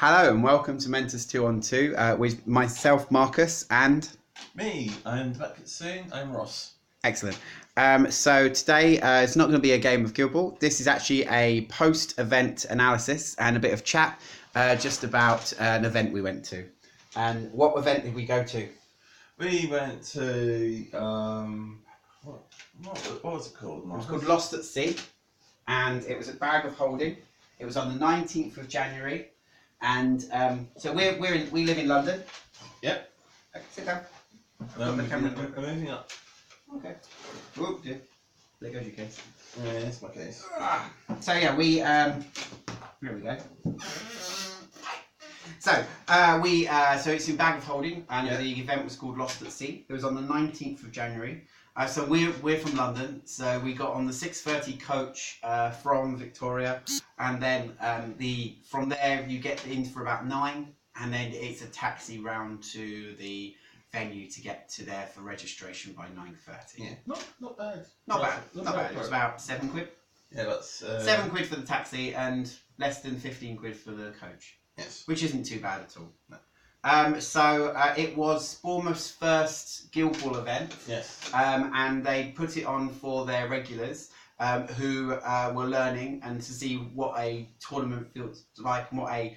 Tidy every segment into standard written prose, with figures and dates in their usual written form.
Hello and welcome to Momentous 2 on 2 with myself, Marcus, and... Me, I'm back soon, I'm Ross. Excellent. So today it's not going to be a game of Guild Ball. This is actually a post-event analysis and a bit of chat just about an event we went to. And what event did we go to? We went to, what was it called, It Marcus? was called Lost at Sea, and it was a bag of holding. It was on the 19th of January, and so we live in London. Yep. Okay, sit down. We're moving up. Okay. Whoop, dear. There goes your case. Yeah, it's my case. So yeah, we here we go. So so it's in Bag of Holding, and the event was called Lost at Sea. It was on the 19th of January. So we're from London, so we got on the 6:30 coach from Victoria, and then from there you get in for about 9, and then it's a taxi round to the venue to get to there for registration by 9:30. Yeah, not bad. Not bad. It was about £7. Yeah, that's £7 for the taxi and less than 15 quid for the coach. Yes. Which isn't too bad at all. No. It was Bournemouth's first Guild Ball event. Yes. And they put it on for their regulars who were learning and to see what a tournament feels like and what a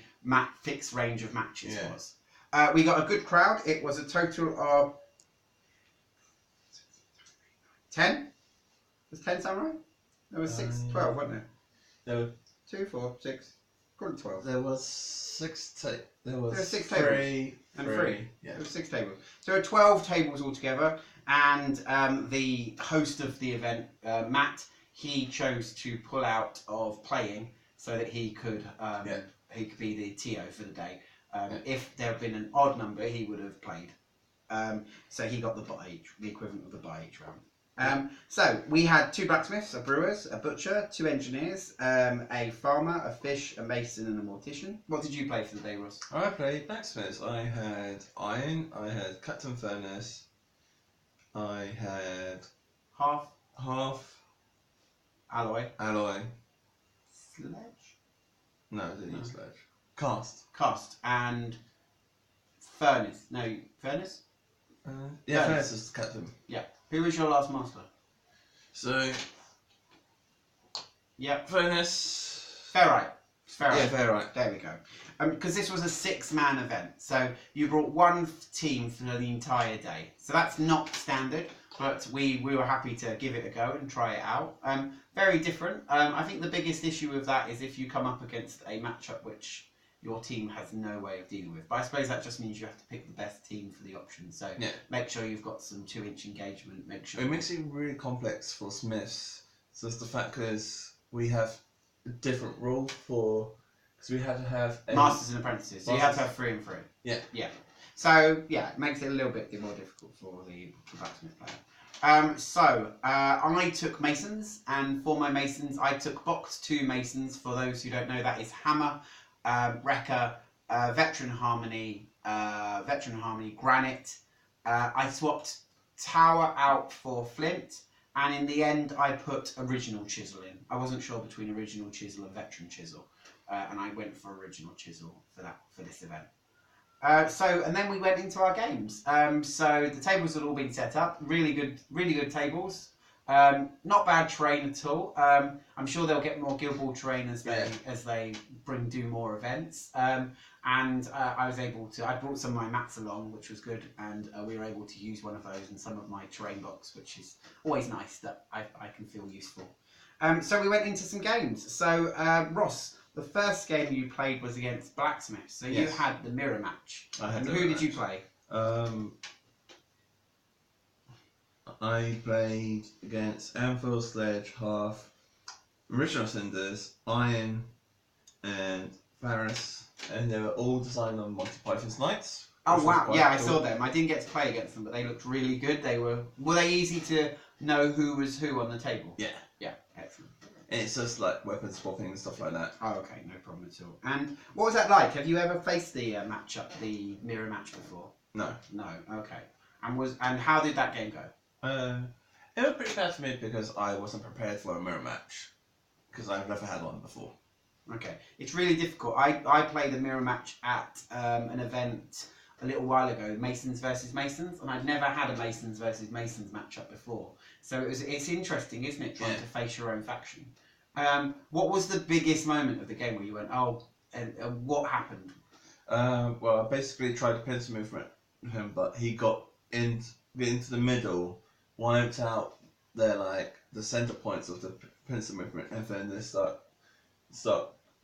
fixed range of matches was. We got a good crowd. It was a total of 10. Was 10 sound right? There was 12, wasn't there? There were 2, 4, 6. Call it 12. There was 6 There were 6 tables. Three. Yeah. There were 6 tables. So there were 12 tables altogether, and the host of the event, Matt, he chose to pull out of playing so that he could be the TO for the day. If there had been an odd number, he would have played. So he got the equivalent of the buy each round. So we had 2 blacksmiths, a brewers, a butcher, 2 engineers, a farmer, a fish, a mason, and a mortician. What did you play for the day, Ross? I played blacksmiths. I had iron, I had custom furnace, I had Half alloy. Sledge? No, I didn't use sledge. Cast. And furnace. No, furnace? Furnace is custom. Yeah. Who was your last master? So, furnace. Ferrite. Yeah, Ferrite. There we go. Because this was a 6-man event, so you brought one team for the entire day. So that's not standard, but we were happy to give it a go and try it out. Very different. I think the biggest issue with that is if you come up against a matchup which your team has no way of dealing with. But I suppose that just means you have to pick the best team for the option. So make sure you've got some 2-inch engagement. Make sure it makes it really complex for smiths. So it's the fact because we have a different rule because we had to have masters and apprentices. So you have to have 3 and 3. Yeah. So it makes it a little bit more difficult for the blacksmith player. I took masons, and for my masons, I took box 2 masons. For those who don't know, that is hammer, wrecker, veteran harmony, granite. I swapped tower out for flint, and in the end, I put original chisel in. I wasn't sure between original chisel and veteran chisel, and I went for original chisel for this event. And then we went into our games. So the tables had all been set up. Really good tables. Not bad terrain at all. I'm sure they'll get more Guild Ball terrain as they do more events. I brought some of my mats along, which was good, and we were able to use one of those in some of my terrain box, which is always nice that I can feel useful. So we went into some games. So Ross, the first game you played was against blacksmiths. So you had the mirror match. Who did you play? I played against Anvil, Sledge, Half, Original Cinders, Iron, and Varus, and they were all designed on Monty Python's Knights. Oh wow! Yeah, I saw them. I didn't get to play against them, but they looked really good. Were they easy to know who was who on the table? Yeah. Yeah, excellent. And it's just like weapon swapping and stuff like that. Oh, okay, no problem at all. And what was that like? Have you ever faced the the mirror match before? No. No. Okay. And how did that game go? It was pretty bad for me because I wasn't prepared for a mirror match because I've never had one before. Okay, it's really difficult. I played a mirror match at an event a little while ago, Masons versus Masons, and I'd never had a Masons versus Masons matchup before. So it's interesting, isn't it, trying to face your own faction. What was the biggest moment of the game where you went, oh, and what happened? Well, I basically tried to pincer movement him, but he got into the middle, wiped out the center points of the pincer movement, and then they start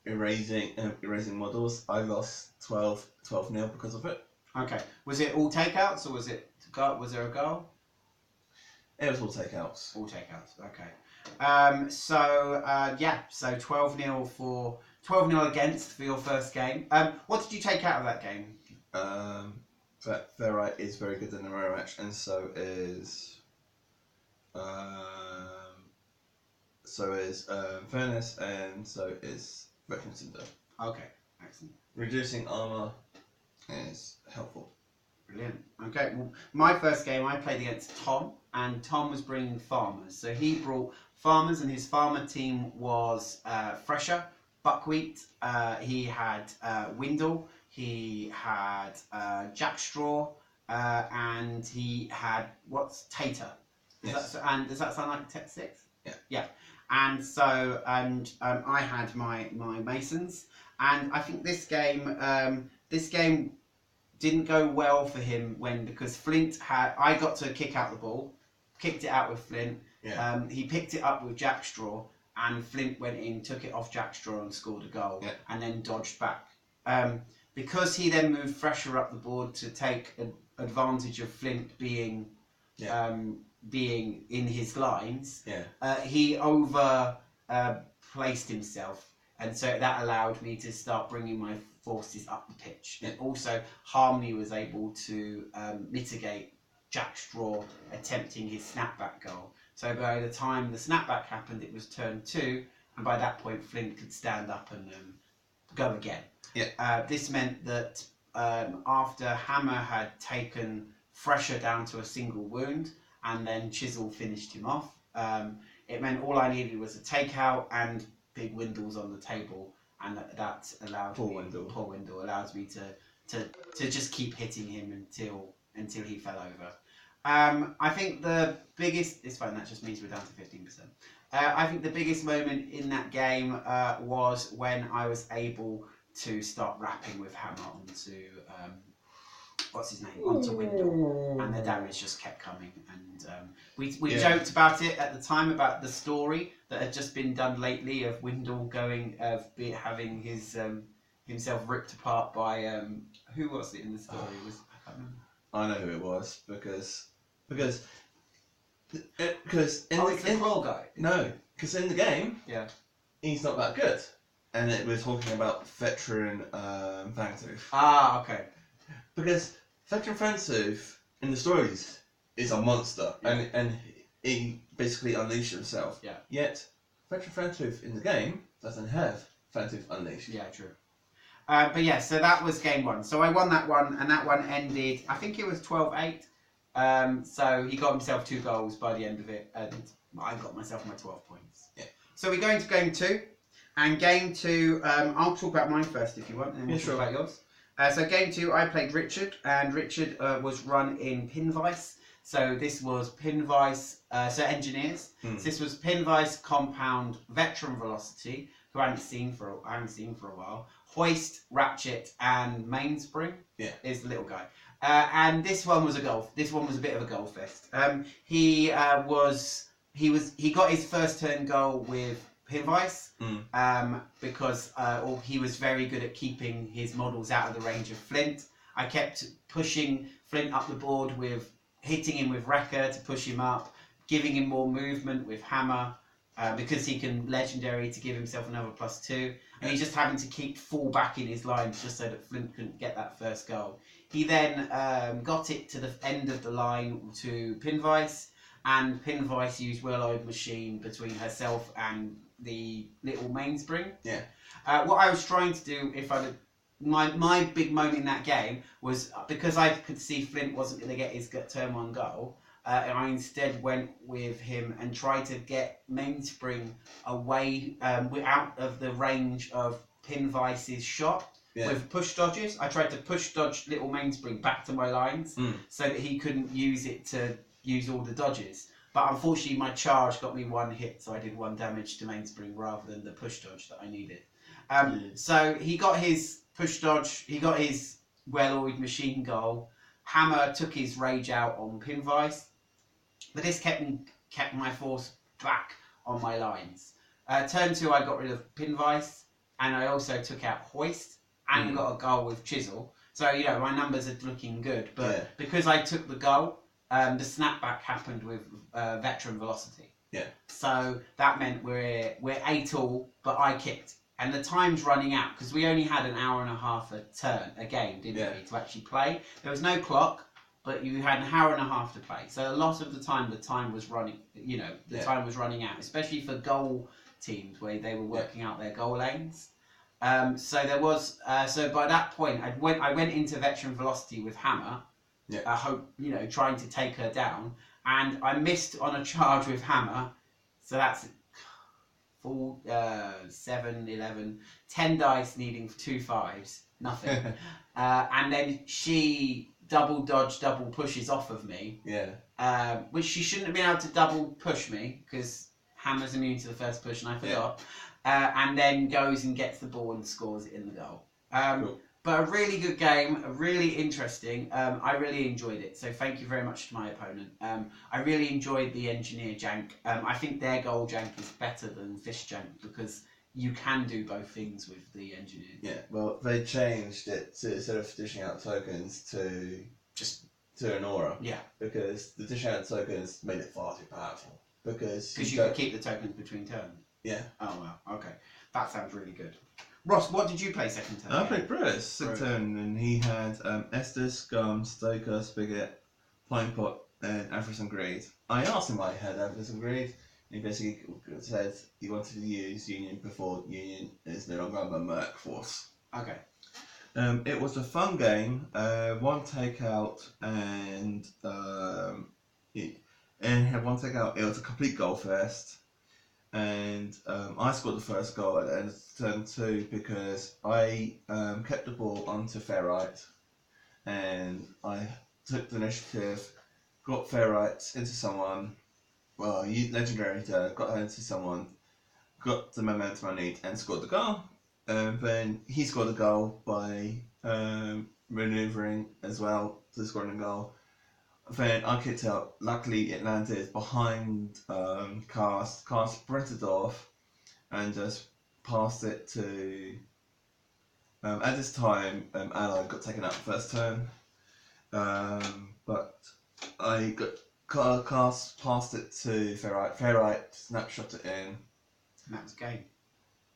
erasing models. I lost 12-0 because of it. Okay, was it all takeouts or was there a goal? It was all takeouts. All takeouts. Okay. So 12-0 against for your first game. What did you take out of that game? That Ferrite is very good in the mirror match, and so is Furnace, and so is Veteran Cinder. Okay, excellent. Reducing armor is helpful. Brilliant. Okay, well, my first game I played against Tom, and Tom was bringing farmers. So he brought farmers, and his farmer team was Fresher, Buckwheat, he had Windle, he had Jackstraw, and he had, Tater? Yes. Does that sound like a Tech 6? Yeah. Yeah. And so, I had my Masons, and I think this game didn't go well for him because I got to kick out the ball, kicked it out with Flint. Yeah. He picked it up with Jackstraw, and Flint went in, took it off Jackstraw and scored a goal, and then dodged back. Because he then moved Fresher up the board to take advantage of Flint being in his lines, he placed himself, and so that allowed me to start bringing my forces up the pitch. And also, Harmony was able to mitigate Jackstraw attempting his snapback goal. So by the time the snapback happened, it was turn 2, and by that point, Flint could stand up and go again. This meant that after Hammer had taken Fresher down to a single wound, and then Chisel finished him off, it meant all I needed was a takeout and big Windles on the table, and that allowed Poor Windle allows me to just keep hitting him until he fell over. I think the biggest, it's fine, that just means we're down to 15%. I think the biggest moment in that game was when I was able to start rapping with Hammer onto onto Windle, and the damage just kept coming. And we joked about it at the time, about the story that had just been done lately of Windle having his himself ripped apart by who was it in the story? I can't remember. I know who it was because in it's the claw guy. No, because in the game, he's not that good, and we're talking about veteran Fangtooth. Ah, okay. Because veteran Fangtooth in the stories is a monster, and he basically unleashed himself. Yeah. Yet veteran Fangtooth in the game doesn't have Fangtooth unleashed. Yeah, true. But yeah, so that was game 1. So I won that one, and that one ended, I think it was 12-8. So he got himself 2 goals by the end of it, and I got myself my 12 points. Yeah. So we're going to game 2. And game 2, I'll talk about mine first if you want, and then we'll talk about yours. So game 2, I played Richard, and Richard was run in Pinvice. So this was Pinvice, Engineers. So this was Pinvice, Compound, Veteran Velocity, who I haven't seen for a while. Hoist, Ratchet, and Mainspring is the little guy. And this one was a goal. This one was a bit of a goal fest. He got his first turn goal with Pinvice because he was very good at keeping his models out of the range of Flint. I kept pushing Flint up the board with hitting him with Wrecker to push him up, giving him more movement with Hammer because he can legendary to give himself another +2, and he just having to keep full back in his lines just so that Flint couldn't get that first goal. He then got it to the end of the line to Pinvice, and Pinvice used Well-Oiled Machine between herself and the little Mainspring. Yeah. What I was trying to do, my big moment in that game was because I could see Flint wasn't going to get his turn 1 goal. And I instead went with him and tried to get Mainspring away, out of the range of Pinvice's shot with push dodges. I tried to push dodge little mainspring back to my lines so that he couldn't use it to use all the dodges. But unfortunately, my charge got me 1 hit, so I did 1 damage to mainspring rather than the push dodge that I needed. So he got his push dodge, he got his well-oiled machine goal. Hammer took his rage out on Pinvice, but this kept my force back on my lines. Turn 2, I got rid of Pinvice, and I also took out Hoist and got a goal with Chisel. So, you know, my numbers are looking good, but because I took the goal, the snapback happened with Veteran Velocity. Yeah. So that meant we're 8 all, but I kicked. And the time's running out, because we only had an hour and a half a game, didn't we, to actually play. There was no clock, but you had an hour and a half to play. So a lot of the time was running, you know, time was running out, especially for goal teams where they were working out their goal lanes. So there was, so by that point, I went into Veteran Velocity with Hammer, I hope, you know, trying to take her down, and I missed on a charge with Hammer, so that's 4, 7, 11, 10 dice needing 2 5s, nothing. And then she double dodge, double pushes off of me. Which she shouldn't have been able to double push me, because Hammer's immune to the first push, and I forgot. And then goes and gets the ball and scores it in the goal. Cool. But a really good game, really interesting. I really enjoyed it. So thank you very much to my opponent. I really enjoyed the engineer jank. I think their goal jank is better than fish jank because you can do both things with the engineer. Yeah, well, they changed it to, instead of dishing out tokens, to just to an aura. Yeah. Because the dishing out tokens made it far too powerful. Because you could keep the tokens between turns. Yeah. Oh wow. Okay, that sounds really good. Ross, what did you play second turn? I played Bruce second turn, and he had Estes, Gum, Stoker, Spigot, Pine Pot, and Avarice and Greed. I asked him why he had Avarice and Greed, and he basically said he wanted to use Union before Union is no longer a Merc force. Okay. It was a fun game. 1 takeout, and he had 1 takeout. It was a complete goal first. And I scored the first goal at the end of turn 2 because I kept the ball onto Ferrite, and I took the initiative, got Ferrite into someone, well, used Legendary to got her into someone, got the momentum I need, and scored the goal. Then he scored a goal by manoeuvring as well to scoring a goal. Then I kicked out. Luckily, it landed behind Cast. Cast sprinted off and just passed it to. At this time, Ally got taken out the first turn, but I got Cast passed it to Ferrite. Ferrite snapshot it in. And that was game.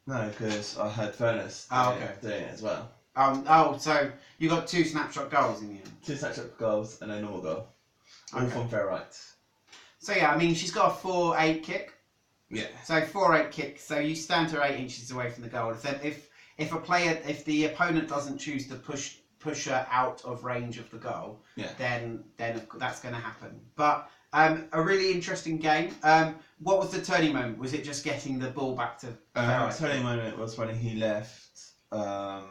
No, because I had Furnace doing it as well. So you got 2 snapshot goals in the end. 2 snapshot goals and a normal goal. All from Ferrite. So yeah, I mean, she's got a 4-8 kick. Yeah. So 4-8 kick. So you stand her 8 inches away from the goal. So if the opponent doesn't choose to push her out of range of the goal, then that's going to happen. But a really interesting game. What was the turning moment? Was it just getting the ball back to Ferrite? The turning moment was when he left a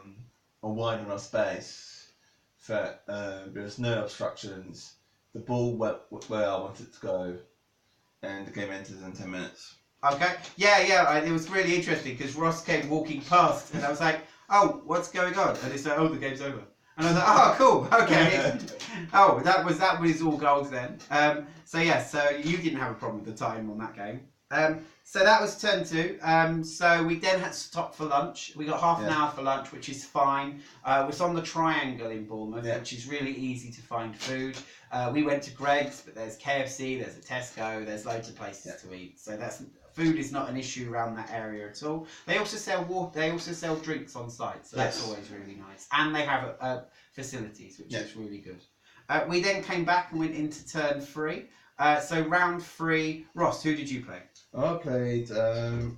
wide enough space for there was no obstructions. The ball went where I wanted it to go, and the game ended in 10 minutes. Okay. Yeah. It was really interesting because Ross came walking past, and I was like, "Oh, what's going on?" And he said, "Oh, the game's over." And I was like, "Oh, cool. Okay." that was all goals then. So you didn't have a problem with the time on that game. So that was turn 2. So we then had to stop for lunch. We got half an hour for lunch, which is fine. It's on the Triangle in Bournemouth, which is really easy to find food. We went to Greg's, but there's KFC, there's a Tesco, there's loads of places to eat. So food is not an issue around that area at all. They also sell water. They also sell drinks on site, so that's always really nice. And they have facilities, which is really good. We then came back and went into turn 3. So round 3, Ross, who did you play? I played a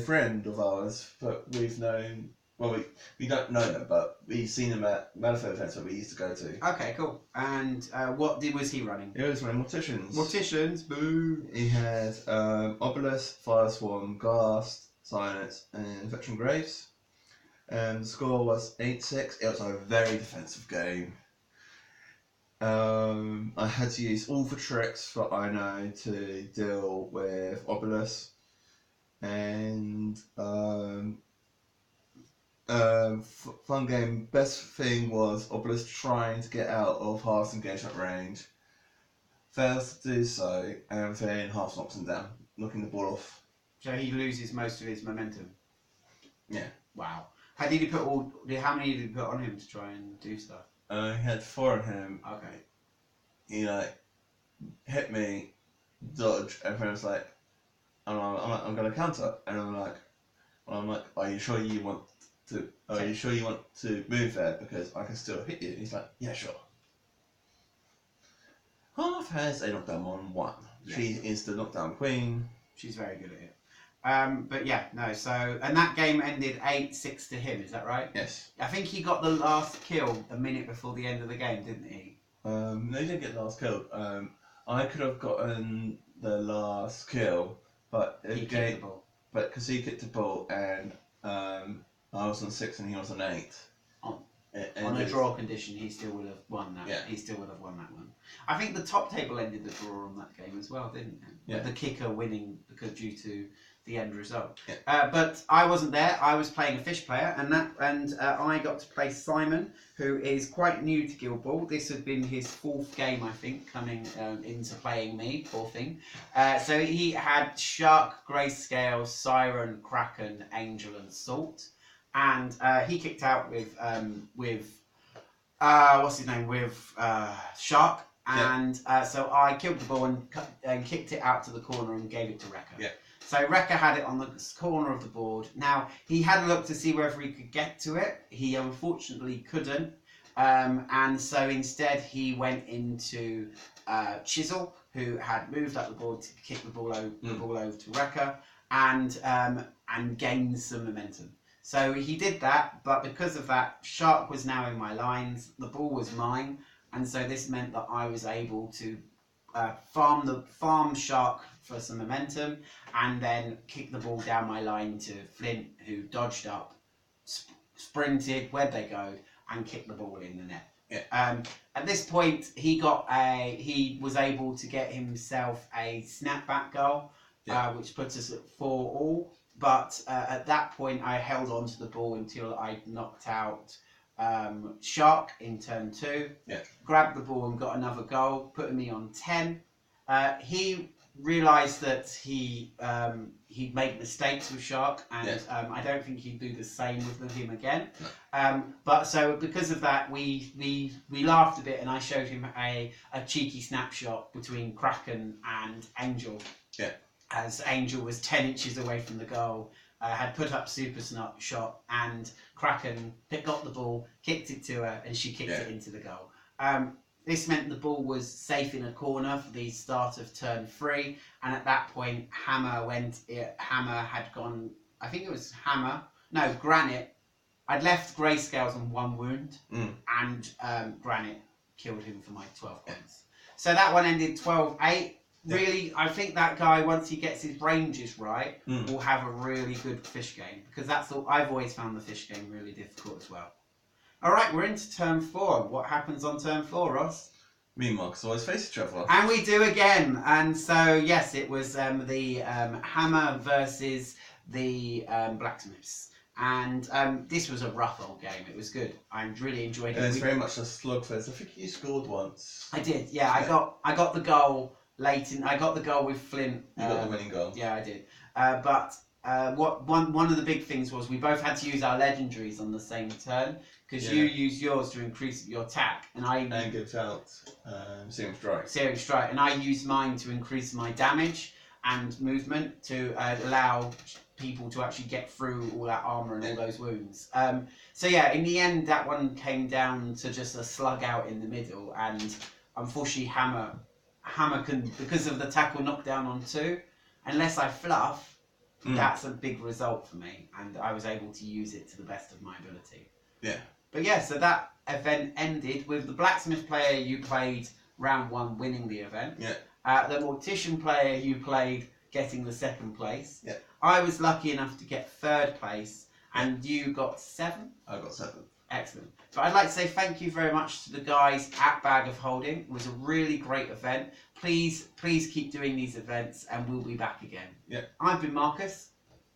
friend of ours, but we've known. Well, we don't know them, but we've seen him at Manifold events that we used to go to. Okay, cool. And was he running? He was running Morticians. Morticians, boo! He had Obelisk, Fireswarm, Ghast, Silence, and Veteran Graves. The score was 8-6. It was a very defensive game. I had to use all the tricks that I know to deal with Obelisk. And fun game. Best thing was Obelisk trying to get out of Half's engagement range. Fails to do so, and then Half knocks him down, knocking the ball off. So he loses most of his momentum. Yeah. Wow. How many did he put on him to try and do stuff? He had 4 on him. Okay. He hit me, dodge, and then was like, I'm gonna counter, and I'm like, are you sure you want to move there because I can still hit you? And he's like, yeah, sure. Half has a knockdown on 1. Yeah. She is the knockdown queen. She's very good at it. But yeah, no. So and that game ended 8-6 to him. Is that right? Yes. I think he got the last kill a minute before the end of the game, didn't he? No, he didn't get the last kill. I could have gotten the last kill, but He kicked the ball. But because he kicked the ball and I was on 6 and he was on 8. On a draw condition, he still would have won that. Yeah. He still would have won that one. I think the top table ended the draw on that game as well, didn't it? Yeah. With the kicker winning due to the end result. Yeah. But I wasn't there. I was playing a fish player, and I got to play Simon, who is quite new to Guild Ball. This had been his 4th game, I think, coming into playing me. Poor thing. So he had Shark, Grayscale, Siren, Kraken, Angel, and Salt. And he kicked out with what's his name, with Shark, and so I killed the ball and kicked it out to the corner and gave it to Rekka. Yeah. So Rekka had it on the corner of the board. Now he had a look to see whether he could get to it. He unfortunately couldn't, and so instead he went into Chisel, who had moved up the board to kick the ball over to Rekka, and gained some momentum. So he did that, but because of that, Shark was now in my lines, the ball was mine, and so this meant that I was able to farm Shark for some momentum, and then kick the ball down my line to Flint, who dodged up, sprinted, where'd they go, and kicked the ball in the net. Yeah. At this point, he was able to get himself a snapback goal, which puts us at 4-4. But at that point, I held on to the ball until I knocked out Shark in turn 2. Yeah. Grabbed the ball and got another goal, putting me on 10. He realised that he'd made mistakes with Shark, and I don't think he'd do the same with him again. No. But so because of that, we laughed a bit, and I showed him a cheeky snapshot between Kraken and Angel. Yeah. As Angel was 10 inches away from the goal, had put up super shot, and Kraken got the ball, kicked it to her, and she kicked it into the goal. This meant the ball was safe in a corner for the start of turn 3, and at that point, Hammer had gone. I think it was Granite. I'd left Grayscales on 1 wound, and Granite killed him for my 12 points. So that one ended 12-8. Really, I think that guy, once he gets his ranges right, will have a really good fish game, because I've always found the fish game really difficult as well. All right, we're into turn 4. What happens on turn 4, Ross? Me and Marcus always face each other. And we do again. And so, yes, it was the Hammer versus the Blacksmiths. And this was a rough old game. It was good. I really enjoyed it. And it's very much a slugfest. I think you scored once. I did, yeah. I got the goal late in. I got the goal with Flint. You got the winning goal. Yeah, I did. But one of the big things was we both had to use our legendaries on the same turn, because you used yours to increase your attack, and gives out Searing Strike. Searing Strike, and I used mine to increase my damage and movement to allow people to actually get through all that armor and all those wounds. So yeah, in the end, that one came down to just a slug out in the middle, and unfortunately, Hammer can, because of the tackle knockdown on 2, unless I fluff, that's a big result for me, and I was able to use it to the best of my ability. Yeah. But yeah, so that event ended with the Blacksmith player you played round 1 winning the event. Yeah. The Mortician player you played getting the second place. Yeah. I was lucky enough to get third place, and you got 7. I got 7. Excellent. So I'd like to say thank you very much to the guys at Bag of Holding. It was a really great event. Please keep doing these events, and we'll be back again. Yeah. I've been Marcus.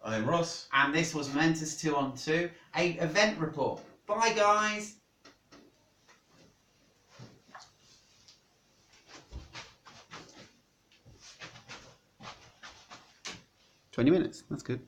I'm Ross. And this was Momentous 2 on 2, a event report. Bye, guys. 20 minutes. That's good.